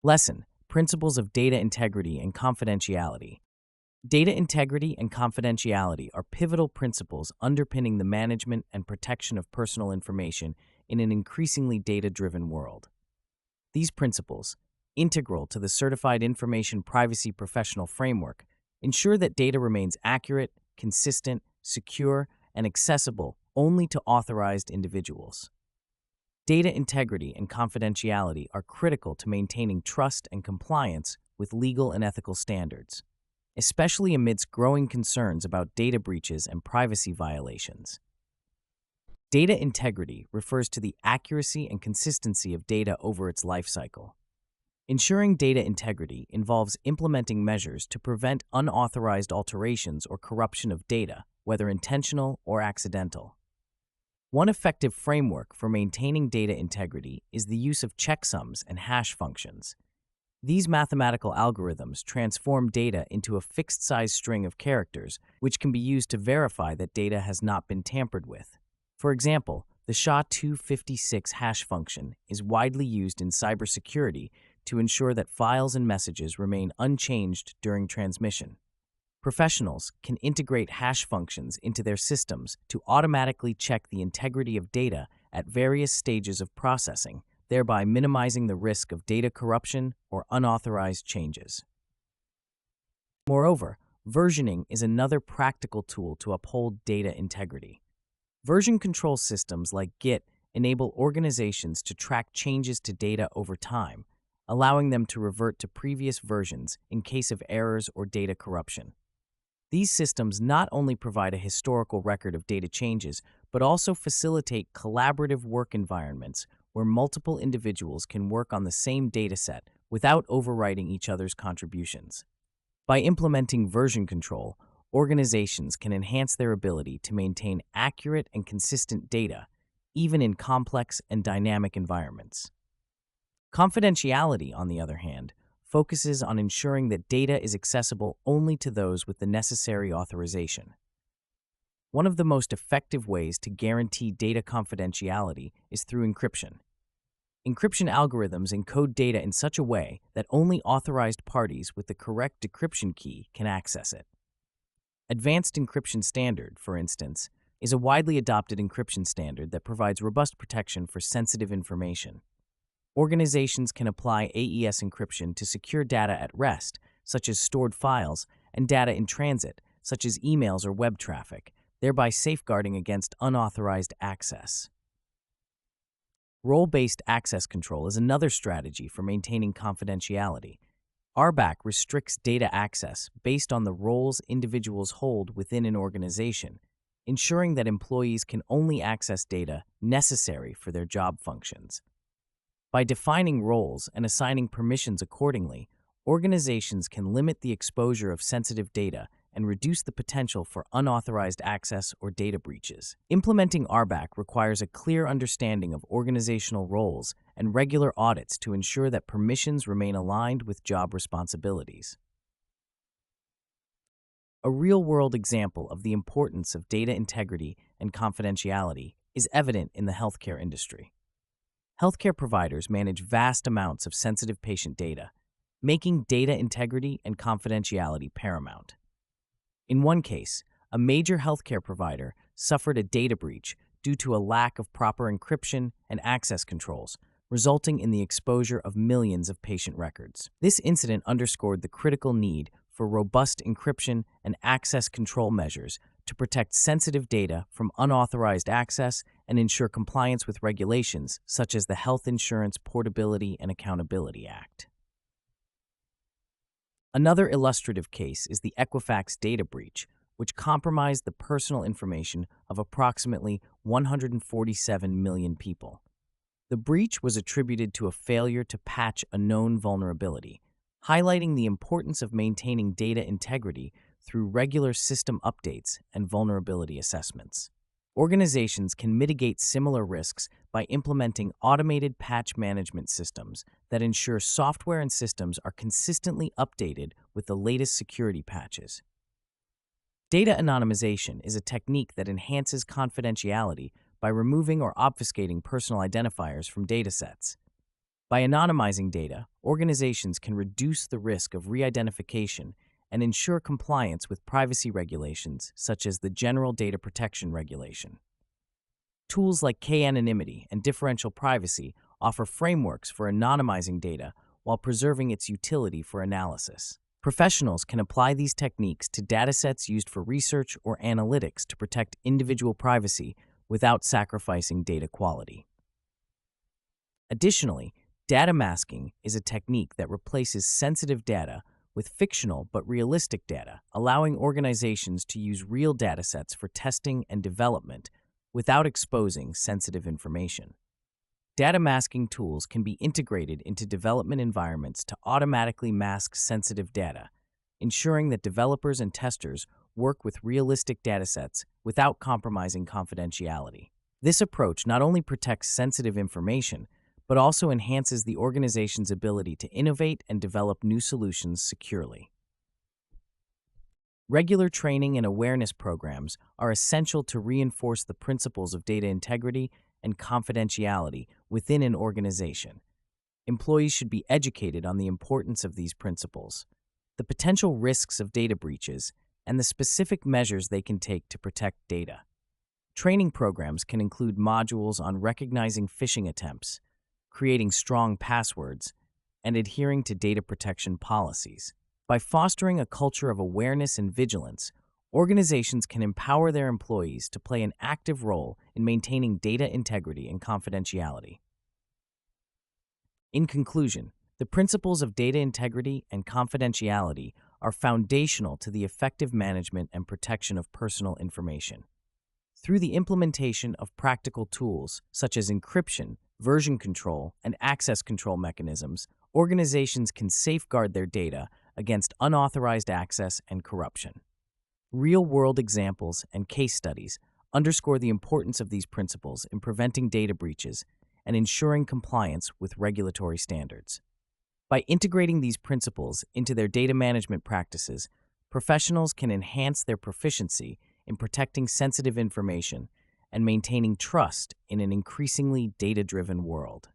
Lesson: Principles of Data Integrity and Confidentiality. Data integrity and confidentiality are pivotal principles underpinning the management and protection of personal information in an increasingly data-driven world. These principles, integral to the Certified Information Privacy Professional Framework, ensure that data remains accurate, consistent, secure, and accessible only to authorized individuals. Data integrity and confidentiality are critical to maintaining trust and compliance with legal and ethical standards, especially amidst growing concerns about data breaches and privacy violations. Data integrity refers to the accuracy and consistency of data over its lifecycle. Ensuring data integrity involves implementing measures to prevent unauthorized alterations or corruption of data, whether intentional or accidental. One effective framework for maintaining data integrity is the use of checksums and hash functions. These mathematical algorithms transform data into a fixed-size string of characters, which can be used to verify that data has not been tampered with. For example, the SHA-256 hash function is widely used in cybersecurity to ensure that files and messages remain unchanged during transmission. Professionals can integrate hash functions into their systems to automatically check the integrity of data at various stages of processing, thereby minimizing the risk of data corruption or unauthorized changes. Moreover, versioning is another practical tool to uphold data integrity. Version control systems like Git enable organizations to track changes to data over time, allowing them to revert to previous versions in case of errors or data corruption. These systems not only provide a historical record of data changes, but also facilitate collaborative work environments where multiple individuals can work on the same dataset without overwriting each other's contributions. By implementing version control, organizations can enhance their ability to maintain accurate and consistent data, even in complex and dynamic environments. Confidentiality, on the other hand, focuses on ensuring that data is accessible only to those with the necessary authorization. One of the most effective ways to guarantee data confidentiality is through encryption. Encryption algorithms encode data in such a way that only authorized parties with the correct decryption key can access it. Advanced Encryption Standard, for instance, is a widely adopted encryption standard that provides robust protection for sensitive information. Organizations can apply AES encryption to secure data at rest, such as stored files, and data in transit, such as emails or web traffic, thereby safeguarding against unauthorized access. Role-based access control is another strategy for maintaining confidentiality. RBAC restricts data access based on the roles individuals hold within an organization, ensuring that employees can only access data necessary for their job functions. By defining roles and assigning permissions accordingly, organizations can limit the exposure of sensitive data and reduce the potential for unauthorized access or data breaches. Implementing RBAC requires a clear understanding of organizational roles and regular audits to ensure that permissions remain aligned with job responsibilities. A real-world example of the importance of data integrity and confidentiality is evident in the healthcare industry. Healthcare providers manage vast amounts of sensitive patient data, making data integrity and confidentiality paramount. In one case, a major healthcare provider suffered a data breach due to a lack of proper encryption and access controls, resulting in the exposure of millions of patient records. This incident underscored the critical need for robust encryption and access control measures to protect sensitive data from unauthorized access and ensure compliance with regulations such as the Health Insurance Portability and Accountability Act. Another illustrative case is the Equifax data breach, which compromised the personal information of approximately 147 million people. The breach was attributed to a failure to patch a known vulnerability, highlighting the importance of maintaining data integrity through regular system updates and vulnerability assessments. Organizations can mitigate similar risks by implementing automated patch management systems that ensure software and systems are consistently updated with the latest security patches. Data anonymization is a technique that enhances confidentiality by removing or obfuscating personal identifiers from datasets. By anonymizing data, organizations can reduce the risk of re-identification and ensure compliance with privacy regulations such as the General Data Protection Regulation. Tools like k-anonymity and differential privacy offer frameworks for anonymizing data while preserving its utility for analysis. Professionals can apply these techniques to datasets used for research or analytics to protect individual privacy without sacrificing data quality. Additionally, data masking is a technique that replaces sensitive data with fictional but realistic data, allowing organizations to use real datasets for testing and development without exposing sensitive information. Data masking tools can be integrated into development environments to automatically mask sensitive data, ensuring that developers and testers work with realistic datasets without compromising confidentiality. This approach not only protects sensitive information, but also enhances the organization's ability to innovate and develop new solutions securely. Regular training and awareness programs are essential to reinforce the principles of data integrity and confidentiality within an organization. Employees should be educated on the importance of these principles, the potential risks of data breaches, and the specific measures they can take to protect data. Training programs can include modules on recognizing phishing attempts, creating strong passwords, and adhering to data protection policies. By fostering a culture of awareness and vigilance, organizations can empower their employees to play an active role in maintaining data integrity and confidentiality. In conclusion, the principles of data integrity and confidentiality are foundational to the effective management and protection of personal information. Through the implementation of practical tools such as encryption, version control, and access control mechanisms, organizations can safeguard their data against unauthorized access and corruption. Real-world examples and case studies underscore the importance of these principles in preventing data breaches and ensuring compliance with regulatory standards. By integrating these principles into their data management practices, professionals can enhance their proficiency in protecting sensitive information and maintaining trust in an increasingly data-driven world.